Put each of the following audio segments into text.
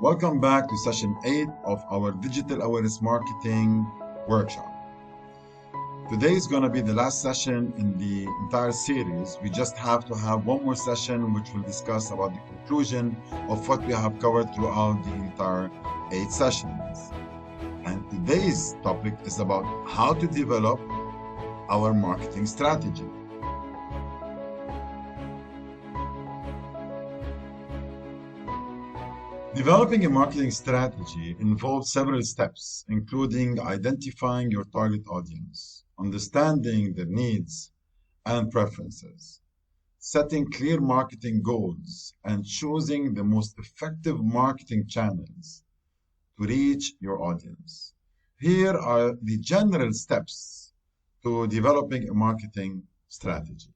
Welcome back to session 8 of our Digital Awareness Marketing workshop. Today is going to be the last session in the entire series. We just have to have one more session which will discuss about the conclusion of what we have covered throughout the entire 8 sessions. And today's topic is about how to develop our marketing strategy. Developing a marketing strategy involves several steps, including identifying your target audience, understanding their needs and preferences, setting clear marketing goals, and choosing the most effective marketing channels to reach your audience. Here are the general steps to developing a marketing strategy.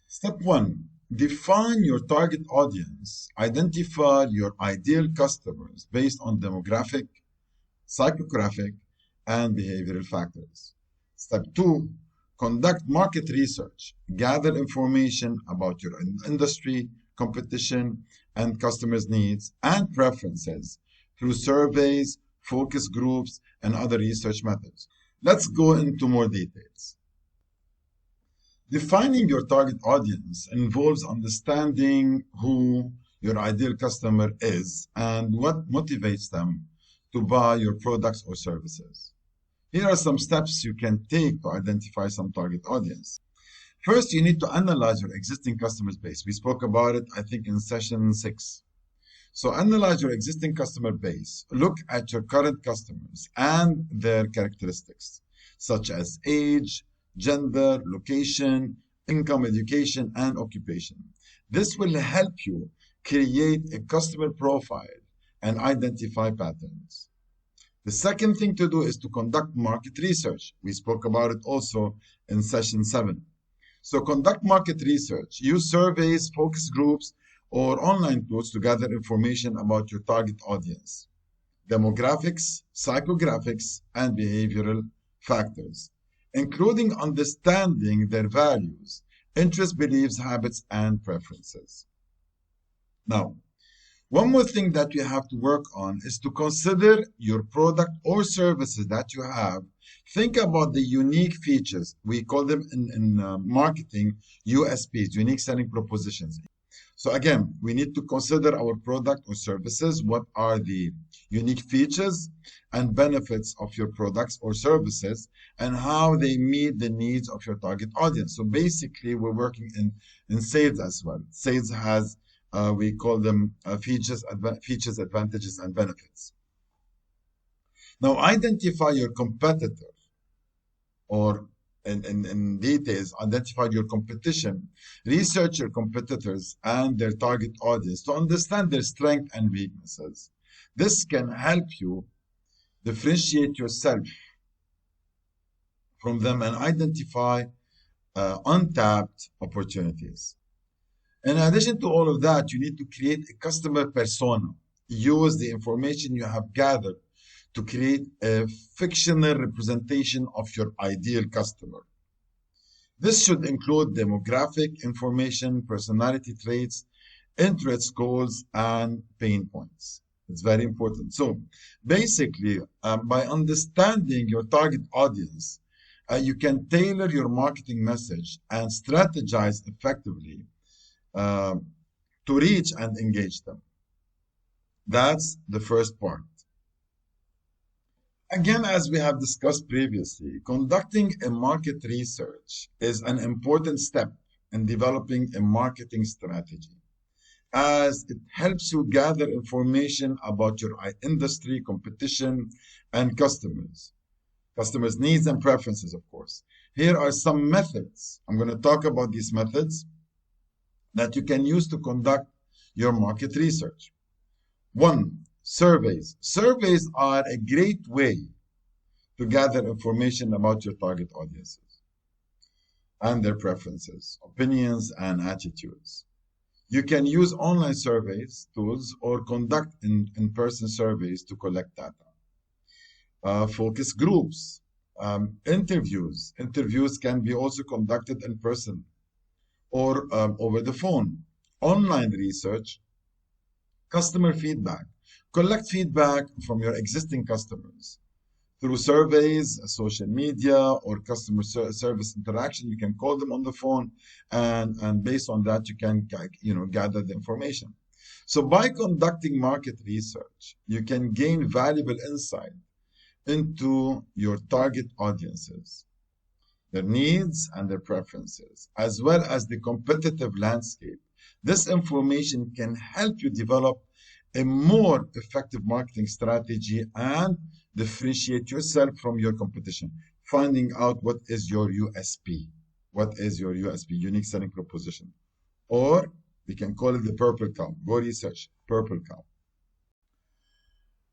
Step 1. Define your target audience. Identify your ideal customers based on demographic, psychographic, and behavioral factors. Step 2. Conduct market research. Gather information about your industry, competition, and customers' needs and preferences through surveys, focus groups, and other research methods. Let's go into more details. Defining your target audience involves understanding who your ideal customer is and what motivates them to buy your products or services. Here are some steps you can take to identify some target audience. First, you need to analyze your existing customer base. We spoke about it, I think, in session 6. So analyze your existing customer base. Look at your current customers and their characteristics, such as age, gender, location, income, education, and occupation. This will help you create a customer profile and identify patterns. The second thing to do is to conduct market research. We spoke about it also in session 7. So conduct market research. Use surveys, focus groups, or online tools to gather information about your target audience, demographics, psychographics, and behavioral factors, including understanding their values, interests, beliefs, habits, and preferences. Now, one more thing that you have to work on is to consider your product or services that you have. Think about the unique features. We call them in marketing USPs, unique selling propositions. So again, we need to consider our product or services. What are the unique features and benefits of your products or services and how they meet the needs of your target audience? So basically, we're working in sales as well. Sales has, we call them features, advantages, and benefits. Now, identify your competitor, or in details, identify your competition, research your competitors and their target audience to understand their strengths and weaknesses. This can help you differentiate yourself from them and identify untapped opportunities. In addition to all of that, you need to create a customer persona. Use the information you have gathered to create a fictional representation of your ideal customer. This should include demographic information, personality traits, interest goals, and pain points. It's very important. So basically, by understanding your target audience, you can tailor your marketing message and strategize effectively to reach and engage them. That's the first part. Again, as we have discussed previously, conducting a market research is an important step in developing a marketing strategy, as it helps you gather information about your industry, competition, and customers' needs and preferences, of course. Here are some methods. I'm going to talk about these methods that you can use to conduct your market research. 1. Surveys. Surveys are a great way to gather information about your target audiences and their preferences, opinions, and attitudes. You can use online surveys tools or conduct in-person surveys to collect data. Focus groups, interviews. Interviews can be also conducted in person or over the phone. Online research Customer feedback. Collect feedback from your existing customers through surveys, social media, or customer service interaction. You can call them on the phone, and based on that, you can gather the information. So by conducting market research, you can gain valuable insight into your target audiences, their needs and their preferences, as well as the competitive landscape. This information can help you develop a more effective marketing strategy and differentiate yourself from your competition, finding out what is your USP. What is your USP, unique selling proposition? Or we can call it the purple cow. Go research purple cow.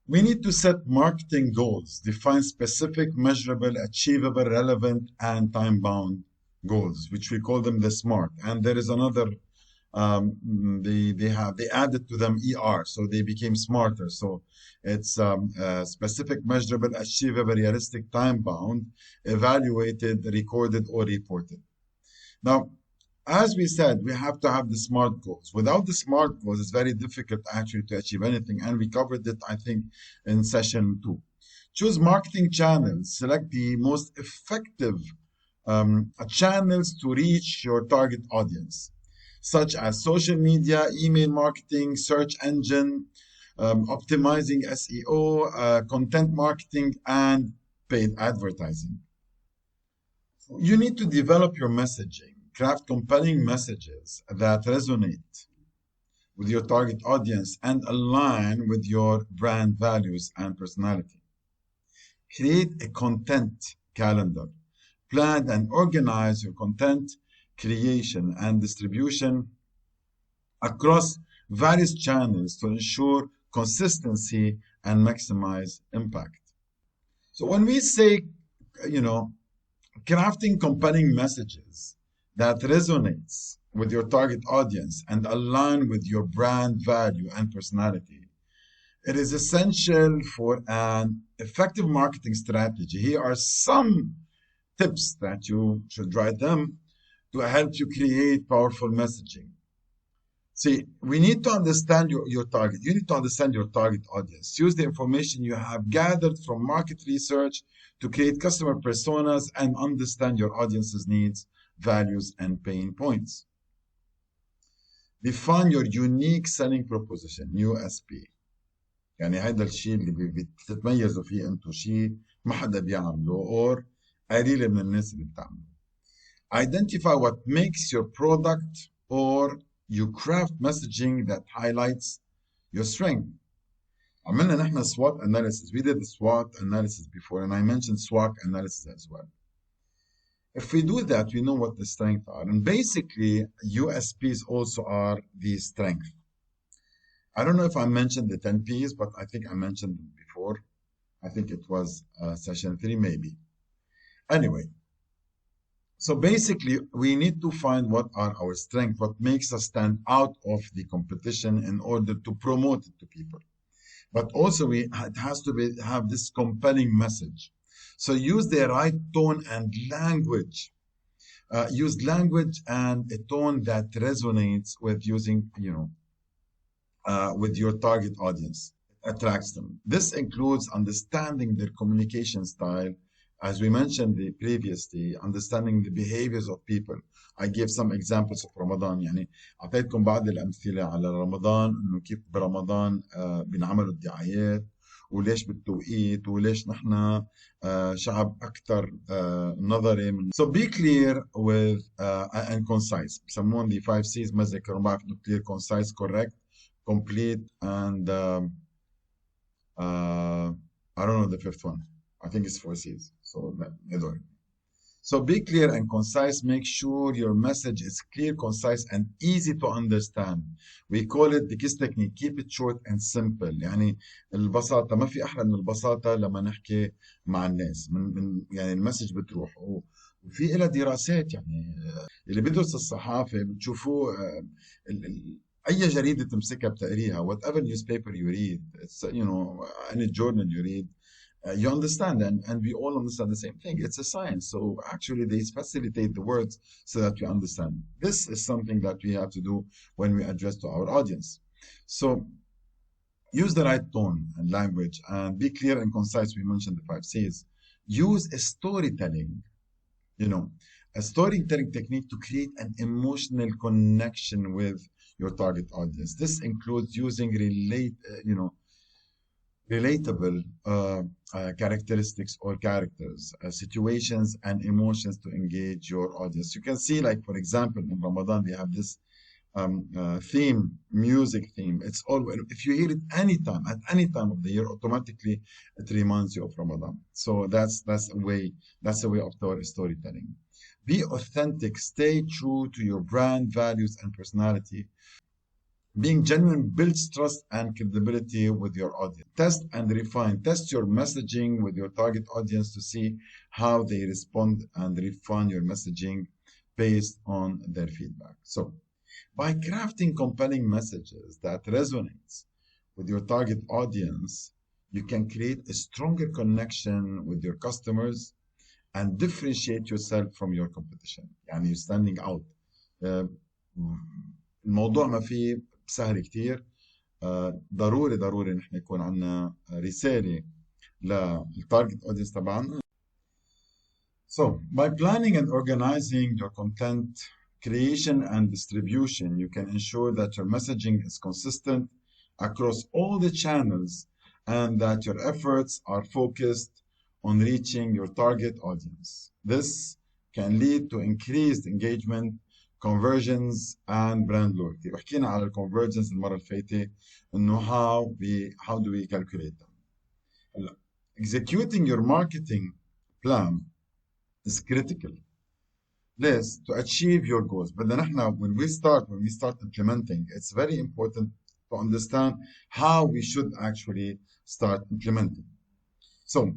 We need to set marketing goals, define specific, measurable, achievable, relevant, and time-bound goals, which we call them the SMART. And there is another, they added to them ER, so they became smarter. So it's specific, measurable, achievable, realistic, time-bound, evaluated, recorded, or reported. Now, as we said, we have to have the SMART goals. Without the SMART goals, it's very difficult actually to achieve anything. And we covered it, I think, in session 2. Choose marketing channels. Select the most effective channels to reach your target audience, such as social media, email marketing, search engine, optimizing SEO, content marketing, and paid advertising. You need to develop your messaging. Craft compelling messages that resonate with your target audience and align with your brand values and personality. Create a content calendar. Plan and organize your content creation and distribution across various channels to ensure consistency and maximize impact. So when we say, crafting compelling messages that resonates with your target audience and align with your brand value and personality, it is essential for an effective marketing strategy. Here are some tips that you should write them to help you create powerful messaging. See, we need to understand your target. You need to understand your target audience. Use the information you have gathered from market research to create customer personas and understand your audience's needs, values, and pain points. Define your unique selling proposition, USP. يعني هذا الشيء اللي بتتميزوا فيه انتم، شيء ما حدا بيعمله or قليل من الناس اللي بتعمله. Identify what makes your product, or you craft messaging that highlights your strength. عملنا نحن SWOT analysis. We did the SWOT analysis before, and I mentioned SWOT analysis as well. If we do that, we know what the strengths are. And basically, USPs also are the strength. I don't know if I mentioned the 10 Ps, but I think I mentioned them before. I think it was session 3, maybe. Anyway, so basically, we need to find what are our strengths, what makes us stand out of the competition in order to promote it to people. But also, it has to have this compelling message. So use the right tone and language. Use language and a tone that resonates with with your target audience, attracts them. This includes understanding their communication style. As we mentioned previously, understanding the behaviors of people. I gave some examples of Ramadan. يعني أعطيتكم بعض الأمثلة على رمضان، إنه كيف برمضان بنعملوا الدعايات، وليش بالتوقيت، وليش نحن شعب أكثر نظري. So be clear with and concise. بسمون the 5 C's، ما ذكروا، بعرف إنه clear, concise, correct, complete, and I don't know the 5th one. I think it's 4 C's. So be clear and concise. Make sure your message is clear, concise, and easy to understand. We call it the KISS technique. Keep it short and simple. يعني البساطة، ما في أحلى من البساطة لما نحكي مع الناس. يعني المسج بتروح. وفي إلها دراسات، يعني اللي بيدرس الصحافة بتشوفوه أي جريدة تمسكها بتقريها. Whatever newspaper you read, it's, any journal you read, you understand, and we all understand the same thing. It's a science. So actually they facilitate the words so that we understand. This is something that we have to do when we address to our audience. So Use the right tone and language and be clear and concise. We mentioned the 5 C's. Use a storytelling, you know, a storytelling technique to create an emotional connection with your target audience. This includes using relatable characteristics or characters, situations, and emotions to engage your audience. You can see, like, for example, in Ramadan, we have this music theme. It's all, if you hear it anytime, at any time of the year, automatically it reminds you of Ramadan. So that's a way of storytelling. Be authentic, stay true to your brand values and personality. Being genuine builds trust and credibility with your audience. Test and refine. Test your messaging with your target audience to see how they respond and refine your messaging based on their feedback. So, by crafting compelling messages that resonates with your target audience, you can create a stronger connection with your customers and differentiate yourself from your competition. يعني you're standing out. الموضوع ما فيه سهل كتير. ضروري نحن يكون عندنا رسالة للتارجت اودينس تبعنا. So, by planning and organizing your content creation and distribution, you can ensure that your messaging is consistent across all the channels and that your efforts are focused on reaching your target audience. This can lead to increased engagement, conversions, and brand loyalty. وحكينا على الconversions المرة اللي فاتت إنه how do we calculate them. Executing your marketing plan is critical. This to achieve your goals. But then when we start implementing, it's very important to understand how we should actually start implementing. So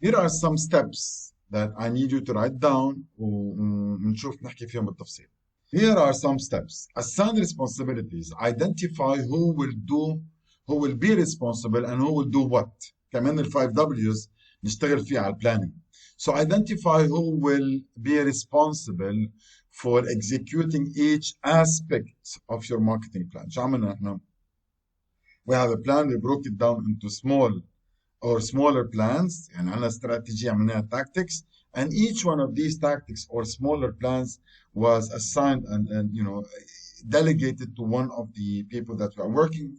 here are some steps that I need you to write down ونشوف نحكي فيهم بالتفصيل. Here are some steps. Assign responsibilities. Identify who will be responsible and who will do what. كمان ال 5 W's نشتغل فيها على planning. So identify who will be responsible for executing each aspect of your marketing plan. شو عملنا نحن؟ We have a plan, we broke it down into smaller plans. يعني عندنا استراتيجية عملناها tactics, and each one of these tactics or smaller plans was assigned and delegated to one of the people that we are working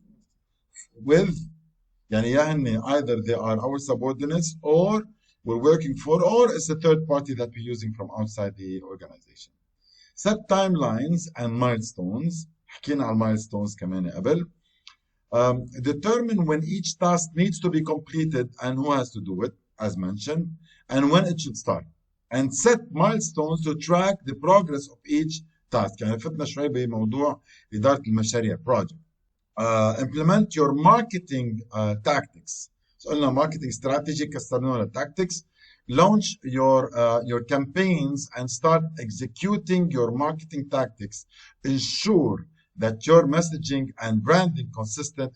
with. يعني either they are our subordinates or we're working for, or it's a third party that we're using from outside the organization. Set timelines and milestones. حكينا على milestones كمان قبل. Determine when each task needs to be completed and who has to do it, as mentioned, and when it should start. And set milestones to track the progress of each task. يعني فتنا شوي بموضوع إدارة المشاريع project. Implement your marketing tactics. So قلنا marketing strategy كسرناها tactics. Launch your campaigns and start executing your marketing tactics. Ensure that your messaging and branding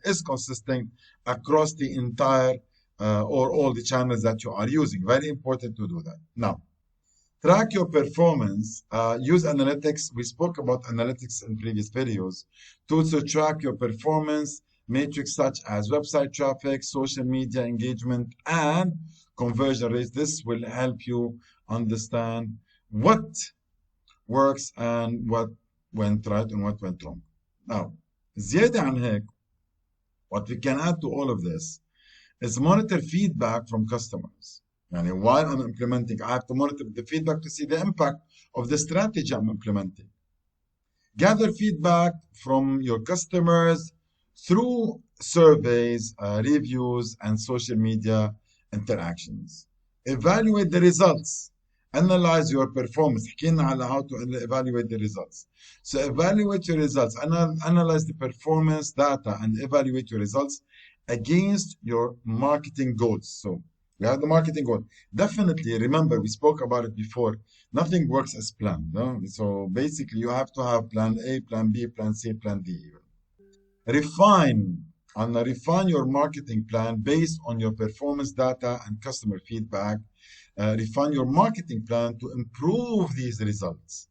is consistent across the entire or all the channels that you are using. Very important to do that. Now, track your performance. Use analytics. We spoke about analytics in previous videos. Tools to track your performance, metrics such as website traffic, social media engagement, and conversion rates. This will help you understand what works and what went right and what went wrong. Now, زيادة عن هيك, what we can add to all of this is monitor feedback from customers. يعني while I'm implementing, I have to monitor the feedback to see the impact of the strategy I'm implementing. Gather feedback from your customers through surveys, reviews, and social media interactions. Evaluate the results. Analyze your performance. حكينا على how to evaluate the results. So evaluate your results. Analyze the performance data and evaluate your results against your marketing goals. So we have the marketing goal. Definitely remember, we spoke about it before. Nothing works as planned. No? So basically you have to have plan A, plan B, plan C, plan D. Refine your marketing plan based on your performance data and customer feedback. Refine your marketing plan to improve these results.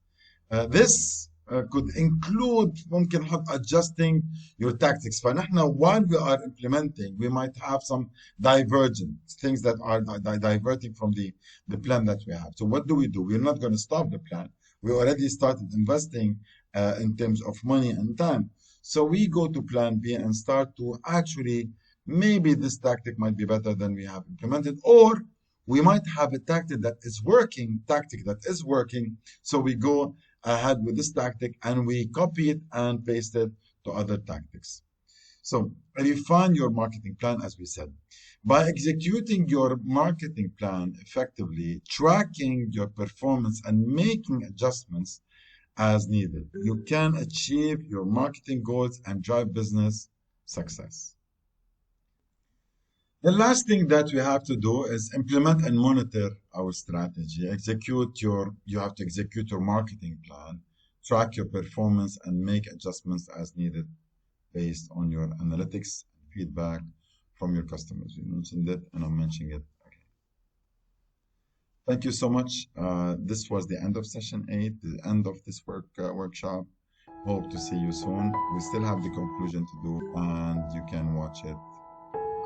This could include ممكن نحط adjusting your tactics. فنحن while we are implementing we might have some divergent things that are diverting from the plan that we have. So what do? We're not going to stop the plan. We already started investing in terms of money and time. So we go to plan B and start to actually maybe this tactic might be better than we have implemented, or we might have a tactic that is working. So we go ahead with this tactic and we copy it and paste it to other tactics. So refine your marketing plan, as we said. By executing your marketing plan effectively, tracking your performance and making adjustments as needed, you can achieve your marketing goals and drive business success. The last thing that we have to do is implement and monitor our strategy. You have to execute your marketing plan, track your performance, and make adjustments as needed based on your analytics feedback from your customers. You mentioned it, and I'm mentioning it again. Thank you so much. This was the end of session 8, the end of this workshop. Hope to see you soon. We still have the conclusion to do, and you can watch it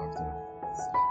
after this.